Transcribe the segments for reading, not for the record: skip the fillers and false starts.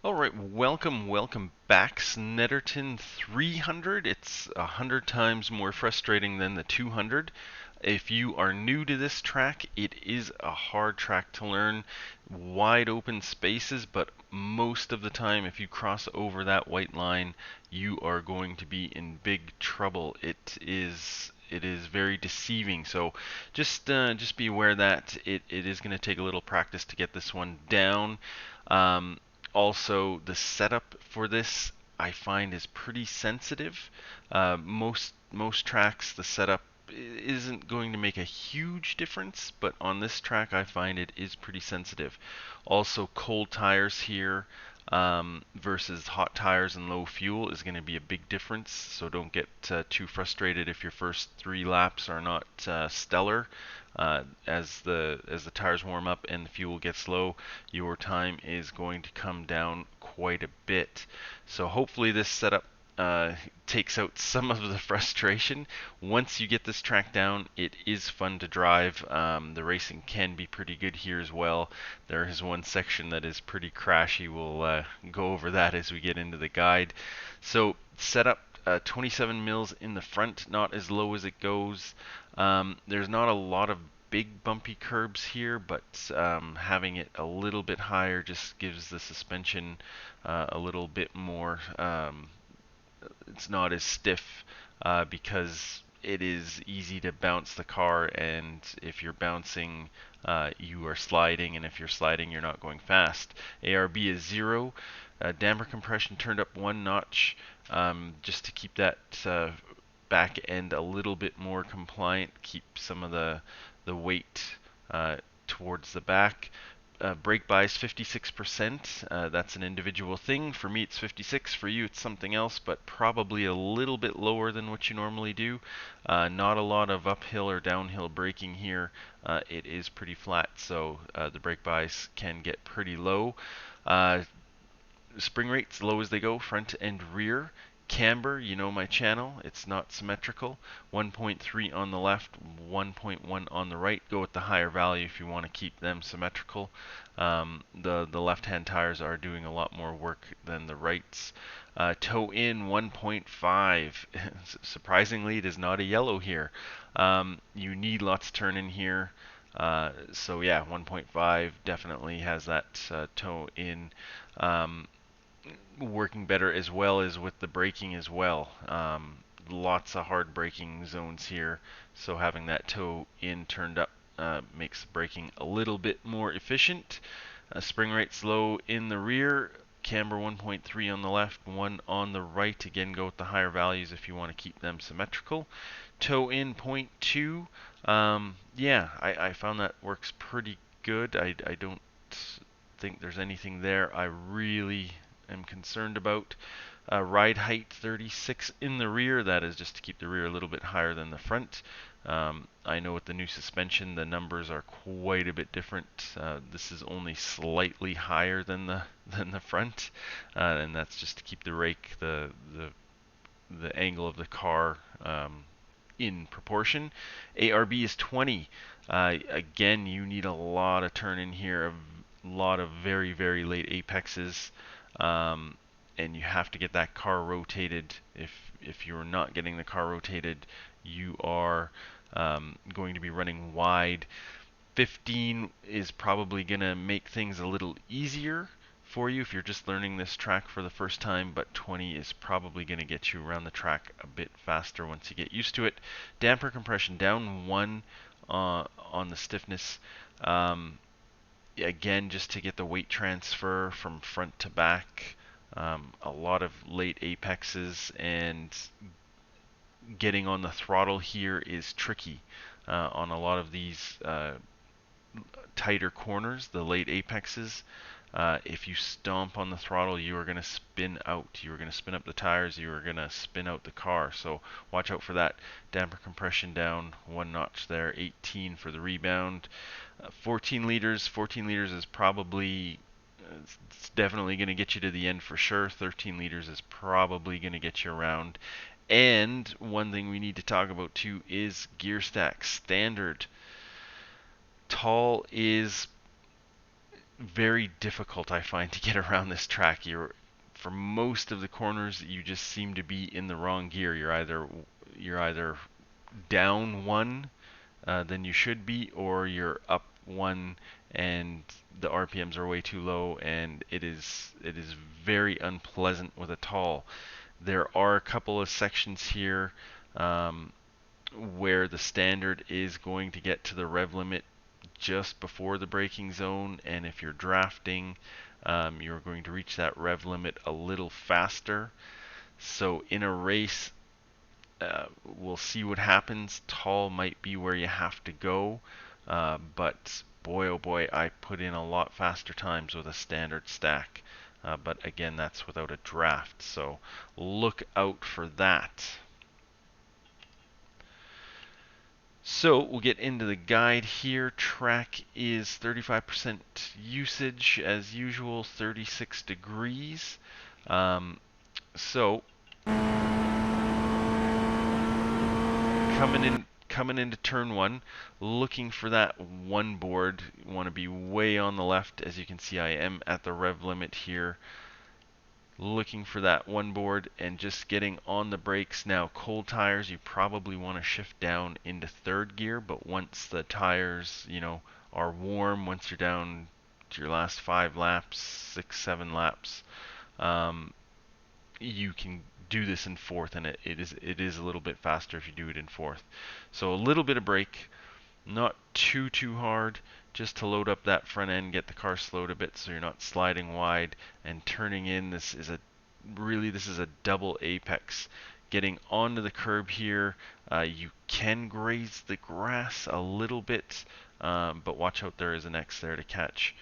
Alright, welcome back, Snetterton 300. It's 100 times more frustrating than the 200. If you are new to this track, it is a hard track to learn. Wide open spaces, but most of the time, if you cross over that white line, you are going to be in big trouble. It is very deceiving. So just be aware that it is going to take a little practice to get this one down. Um, Also, the setup for this I find is pretty sensitive. Most tracks, the setup isn't going to make a huge difference, but on this track I find it is pretty sensitive. Also, cold tires here versus hot tires and low fuel is going to be a big difference. So don't get too frustrated if your first 3 laps are not stellar. As the tires warm up and the fuel gets low, your time is going to come down quite a bit. So hopefully this setup takes out some of the frustration. Once you get this track down, it is fun to drive. The racing can be pretty good here as well. There is one section that is pretty crashy. We'll go over that as we get into the guide. So setup 27 mils in the front, not as low as it goes. There's not a lot of big bumpy curbs here, but having it a little bit higher just gives the suspension a little bit more. It's not as stiff because it is easy to bounce the car, and if you're bouncing, you are sliding, and if you're sliding, you're not going fast. ARB is 0. Damper compression turned up 1 notch just to keep that back end a little bit more compliant, keep some of the weight towards the back. Brake bias 56%. That's an individual thing. For me, it's 56. For you, it's something else, but probably a little bit lower than what you normally do. Not a lot of uphill or downhill braking here. It is pretty flat, so the brake bias can get pretty low. Spring rates low as they go, front and rear. Camber, you know my channel, it's not symmetrical. 1.3 on the left, 1.1 on the right. Go with the higher value if you want to keep them symmetrical. The left-hand tires are doing a lot more work than the rights. Toe in 1.5. Surprisingly, it is not a yellow here. You need lots of turn in here. So yeah, 1.5 definitely has that toe in. Working better as well as with the braking as well. Lots of hard braking zones here, so having that toe in turned up makes the braking a little bit more efficient. Spring rate's low in the rear. Camber 1.3 on the left, 1 on the right. Again, go with the higher values if you want to keep them symmetrical. Toe in 0.2. Yeah, I found that works pretty good. I don't think there's anything there I really am concerned about. Ride height 36 in the rear. That is just to keep the rear a little bit higher than the front. I know with the new suspension the numbers are quite a bit different. This is only slightly higher than the front, and that's just to keep the rake the angle of the car in proportion. ARB is 20. Again, you need a lot of turn in here, a lot of very late apexes. And you have to get that car rotated. If you're not getting the car rotated, you are going to be running wide. 15 is probably going to make things a little easier for you if you're just learning this track for the first time, but 20 is probably going to get you around the track a bit faster once you get used to it. Damper compression down 1 on the stiffness. Again, just to get the weight transfer from front to back. A lot of late apexes, and getting on the throttle here is tricky. On a lot of these tighter corners, the late apexes, if you stomp on the throttle, you are going to spin out. You are going to spin up the tires. You are going to spin out the car. So watch out for that. Damper compression down 1 notch there. 18 for the rebound. 14 liters. 14 liters is probably it's definitely going to get you to the end for sure. 13 liters is probably going to get you around. And one thing we need to talk about too is gear stack. Standard. Tall is very difficult, I find, to get around this track. For most of the corners, you just seem to be in the wrong gear. You're either down one than you should be, or you're up one and the RPMs are way too low, and it is very unpleasant with a tall. There are a couple of sections here where the standard is going to get to the rev limit just before the braking zone, and if you're drafting, you're going to reach that rev limit a little faster. So in a race, we'll see what happens. Tall might be where you have to go, but boy oh boy, I put in a lot faster times with a standard stack. But again, that's without a draft, so look out for that. So we'll get into the guide here. Track is 35% usage as usual, 36 degrees. So coming into turn one, looking for that one board. You want to be way on the left. As you can see, I am at the rev limit here. Looking for that one board and just getting on the brakes. Now, cold tires, you probably want to shift down into third gear, but once the tires, are warm, once you're down to your last 5 laps, 6, 7 laps, you can do this in fourth, and it is a little bit faster if you do it in fourth. So a little bit of brake, not too hard, just to load up that front end, get the car slowed a bit so you're not sliding wide and turning in. This is a double apex. Getting onto the curb here, you can graze the grass a little bit, but watch out, there is an X there to catch.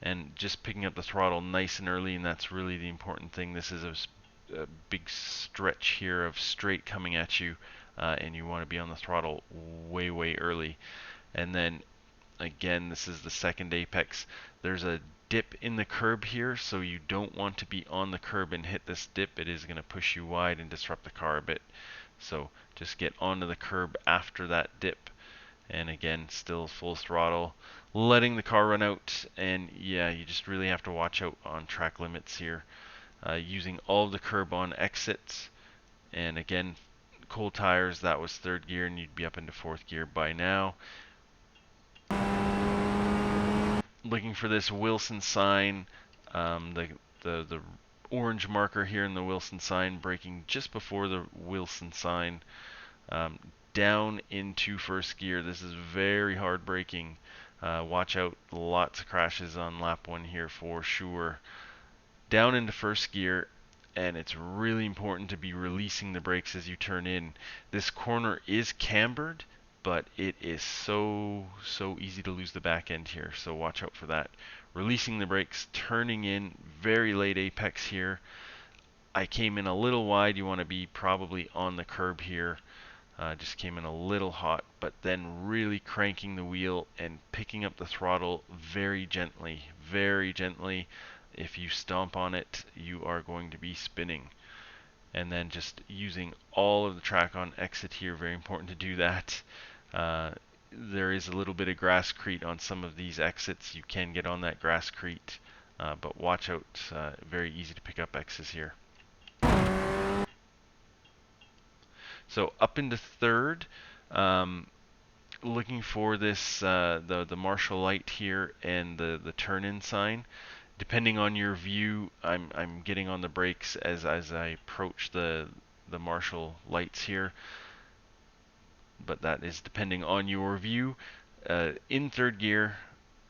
And just picking up the throttle nice and early, and that's really the important thing. This is a big stretch here of straight coming at you, and you want to be on the throttle way early. And then again, this is the second apex. There's a dip in the curb here, so you don't want to be on the curb and hit this dip. It is going to push you wide and disrupt the car a bit. So just get onto the curb after that dip. And again, still full throttle, letting the car run out. And yeah, you just really have to watch out on track limits here. Using all of the curb on exits. And again, cold tires, that was third gear, and you'd be up into fourth gear by now. Looking for this Wilson sign, the orange marker here in the Wilson sign, braking just before the Wilson sign, down into first gear. This is very hard braking. Watch out, lots of crashes on lap 1 here for sure. Down into first gear, and it's really important to be releasing the brakes as you turn in. This corner is cambered, but it is so easy to lose the back end here, so watch out for that. Releasing the brakes, turning in, very late apex here. I came in a little wide. You want to be probably on the curb here. Just came in a little hot, but then really cranking the wheel and picking up the throttle very gently. If you stomp on it, you are going to be spinning. And then just using all of the track on exit here, very important to do that. There is a little bit of grasscrete on some of these exits. You can get on that grasscrete, but watch out. Very easy to pick up X's here. So up into third, looking for this the marshal light here and the turn-in sign. Depending on your view, I'm getting on the brakes as I approach the marshal lights here, but that is depending on your view. In third gear,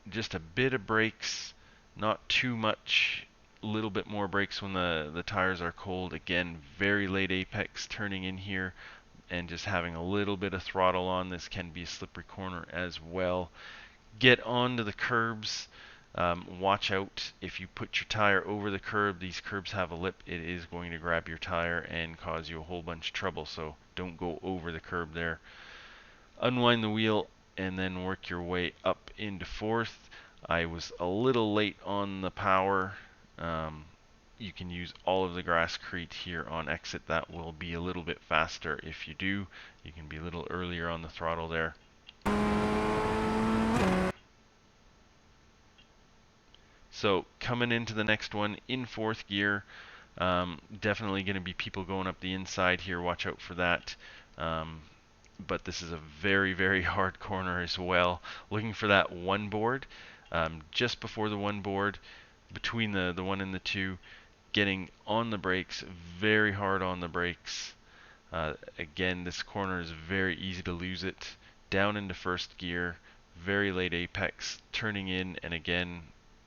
just a bit of brakes, not too much. A little bit more brakes when the tires are cold. Again, very late apex turning in here, and just having a little bit of throttle on. This can be a slippery corner as well. Get onto the curbs. Watch out if you put your tire over the curb. These curbs have a lip. It is going to grab your tire and cause you a whole bunch of trouble, so don't go over the curb there. Unwind the wheel and then work your way up into fourth. I was a little late on the power. You can use all of the grasscrete here on exit. That will be a little bit faster if you do. You can be a little earlier on the throttle there. So coming into the next one in fourth gear, definitely going to be people going up the inside here. Watch out for that. But this is a very, very hard corner as well. Looking for that one board, just before the one board, between the one and the two, getting on the brakes, very hard on the brakes. Again, this corner is very easy to lose it. Down into first gear, very late apex, turning in, and again,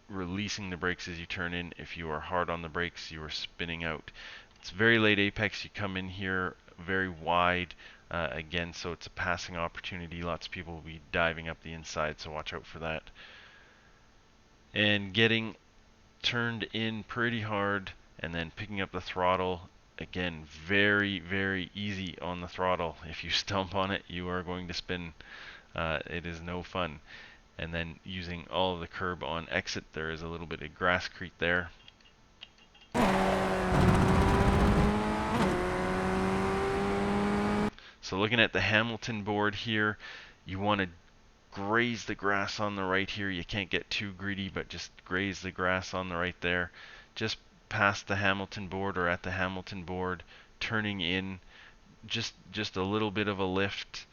releasing the brakes as you turn in. If you are hard on the brakes, you are spinning out. It's very late apex. You come in here very wide again, so it's a passing opportunity. Lots of people will be diving up the inside, so watch out for that. And getting turned in pretty hard and then picking up the throttle. Again, very, very easy on the throttle. If you stump on it, you are going to spin. It is no fun. And then using all of the curb on exit, there is a little bit of grasscrete there. So looking at the Hamilton board here, you want to graze the grass on the right here. You can't get too greedy, but just graze the grass on the right there. Just past the Hamilton board or at the Hamilton board, turning in, just a little bit of a lift,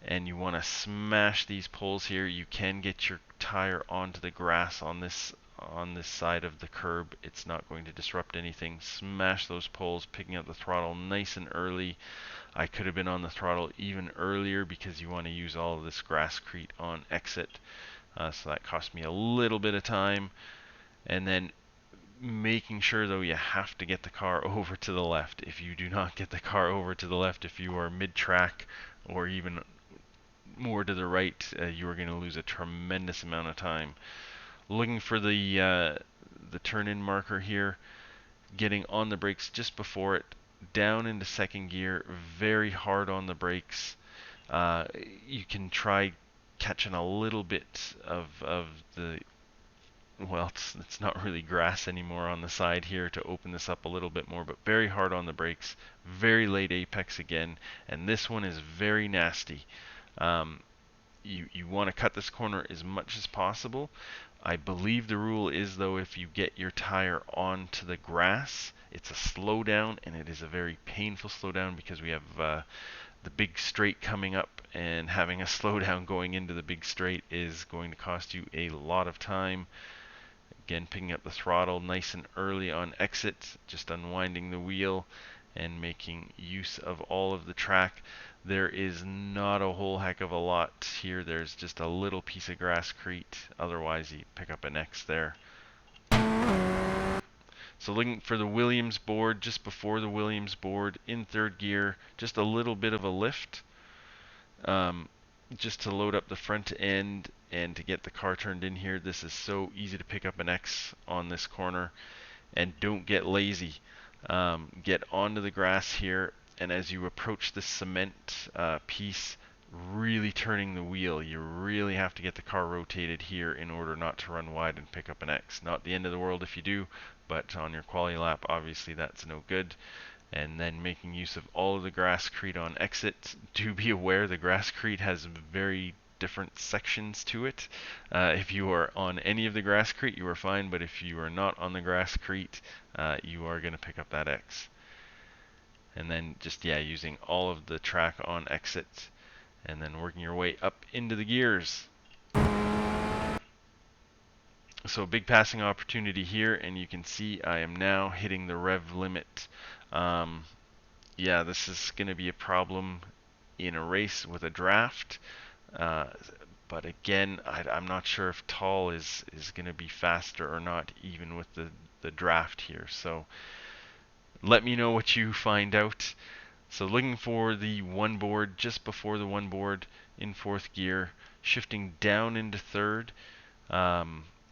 and you want to smash these poles here. You can get your tire onto the grass on this side of the curb. It's not going to disrupt anything. Smash those poles, picking up the throttle nice and early. I could have been on the throttle even earlier because you want to use all of this grasscrete on exit. So that cost me a little bit of time. And then making sure, though, you have to get the car over to the left. If you do not get the car over to the left, if you are mid-track or even more to the right, you are going to lose a tremendous amount of time. Looking for the turn-in marker here, getting on the brakes just before it, down into second gear, very hard on the brakes. You can try catching a little bit of the, well, it's not really grass anymore on the side here to open this up a little bit more, but very hard on the brakes, very late apex again, and this one is very nasty. You want to cut this corner as much as possible. I believe the rule is, though, if you get your tire onto the grass, it's a slowdown, and it is a very painful slowdown because we have the big straight coming up, and having a slowdown going into the big straight is going to cost you a lot of time. Again, picking up the throttle nice and early on exit, just unwinding the wheel and making use of all of the track. There is not a whole heck of a lot here. There's just a little piece of grasscrete. Otherwise, you pick up an X there. So looking for the Williams board, just before the Williams board, in third gear, just a little bit of a lift, just to load up the front end and to get the car turned in here. This is so easy to pick up an X on this corner, and don't get lazy. Get onto the grass here, and as you approach the cement piece, really turning the wheel. You really have to get the car rotated here in order not to run wide and pick up an X. Not the end of the world if you do, but on your quali lap, obviously that's no good. And then making use of all of the grasscrete on exit. Do be aware the grasscrete has very different sections to it. If you are on any of the grasscrete, you are fine, but if you are not on the grasscrete, you are going to pick up that X. And then just, yeah, using all of the track on exit, and then working your way up into the gears. So a big passing opportunity here, and you can see I am now hitting the rev limit. Yeah, this is going to be a problem in a race with a draft. But again, I'm not sure if tall is going to be faster or not, even with the draft here. So let me know what you find out. So looking for the one board, just before the one board in fourth gear, shifting down into third.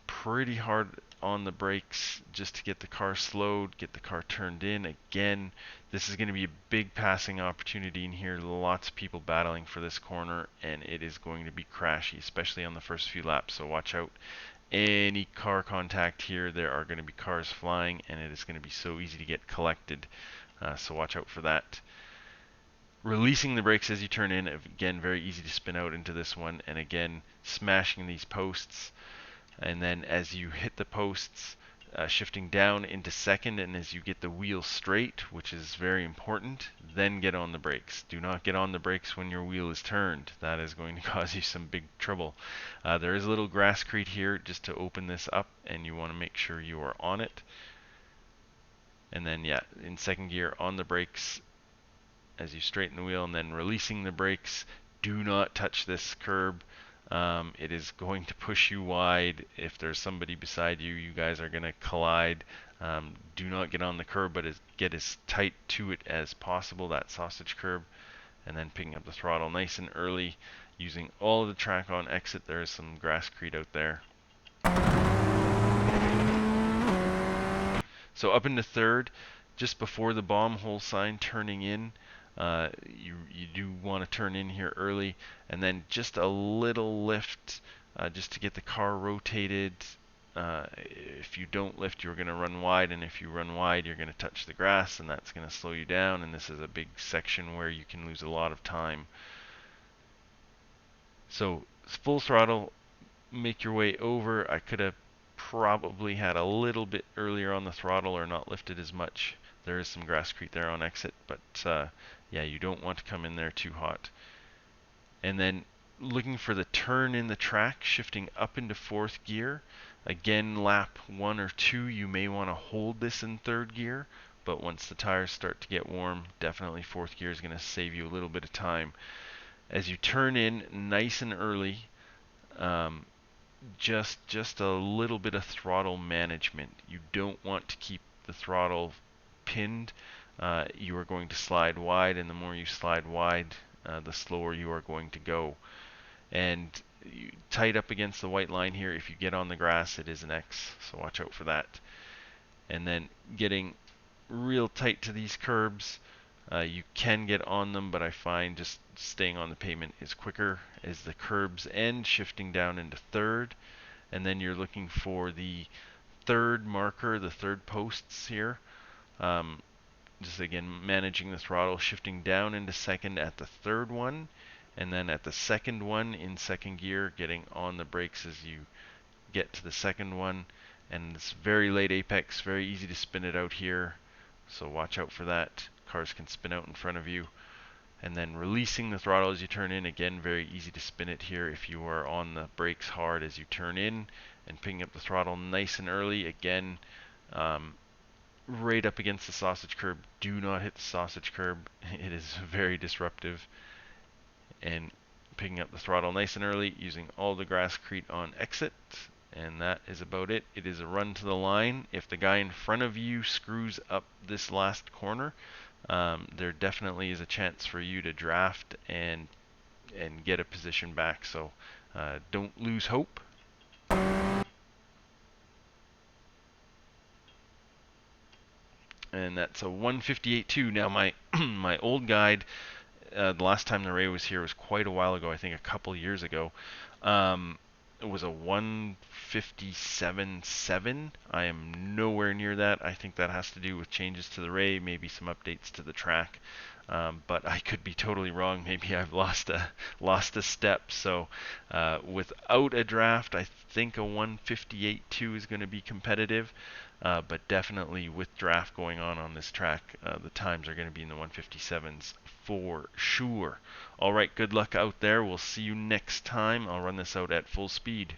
Pretty hard on the brakes just to get the car slowed, get the car turned in. Again, this is going to be a big passing opportunity in here. Lots of people battling for this corner, and it is going to be crashy, especially on the first few laps. So watch out. Any car contact here, there are going to be cars flying, and it is going to be so easy to get collected. So watch out for that. Releasing the brakes as you turn in, again, very easy to spin out into this one, and again, smashing these posts. And then as you hit the posts, shifting down into second, and as you get the wheel straight, which is very important, then get on the brakes. Do not get on the brakes when your wheel is turned. That is going to cause you some big trouble. There is a little grasscrete here just to open this up, and you want to make sure you are on it. And then, yeah, in second gear, on the brakes as you straighten the wheel, and then releasing the brakes. Do not touch this curb. It is going to push you wide. If there's somebody beside you, you guys are going to collide. Do not get on the curb, but get as tight to it as possible, that sausage curb. And then picking up the throttle nice and early, using all of the track on exit. There is some grasscrete out there. So up into third, just before the bomb hole sign, turning in. You do want to turn in here early, and then just a little lift just to get the car rotated. If you don't lift, you're going to run wide, and if you run wide, you're going to touch the grass, and that's going to slow you down, and this is a big section where you can lose a lot of time. So full throttle, make your way over. I could have probably had a little bit earlier on the throttle or not lifted as much. There is some grasscrete there on exit, but yeah, you don't want to come in there too hot. And then looking for the turn in the track, shifting up into fourth gear. Again, lap 1 or 2, you may want to hold this in third gear, but once the tires start to get warm, definitely fourth gear is going to save you a little bit of time. As you turn in nice and early, just a little bit of throttle management. You don't want to keep the throttle pinned. You are going to slide wide, and the more you slide wide, the slower you are going to go. And you tight up against the white line here. If you get on the grass, it is an X, so watch out for that. And then getting real tight to these curbs. You can get on them, but I find just staying on the pavement is quicker. As the curbs end, shifting down into third, and then you're looking for the third marker, the third posts here. Just again managing the throttle, shifting down into second at the third one, and then at the second one in second gear, getting on the brakes as you get to the second one. And it's very late apex, very easy to spin it out here, so watch out for that. Cars can spin out in front of you. And then releasing the throttle as you turn in. Again, very easy to spin it here if you are on the brakes hard as you turn in, and picking up the throttle nice and early. Again, right up against the sausage curb. Do not hit the sausage curb. It is very disruptive. And picking up the throttle nice and early, using all the grasscrete on exit. And that is about it. It is a run to the line. If the guy in front of you screws up this last corner, there definitely is a chance for you to draft and get a position back. So don't lose hope. And that's a 158.2. Now my my old guide, the last time the Ray was here was quite a while ago. I think a couple years ago. It was a 157.7. I am nowhere near that. I think that has to do with changes to the Ray, maybe some updates to the track. But I could be totally wrong. Maybe I've lost a step. So without a draft, I think a 158.2 is going to be competitive. But definitely with draft going on this track, the times are going to be in the 157s for sure. All right, good luck out there. We'll see you next time. I'll run this out at full speed.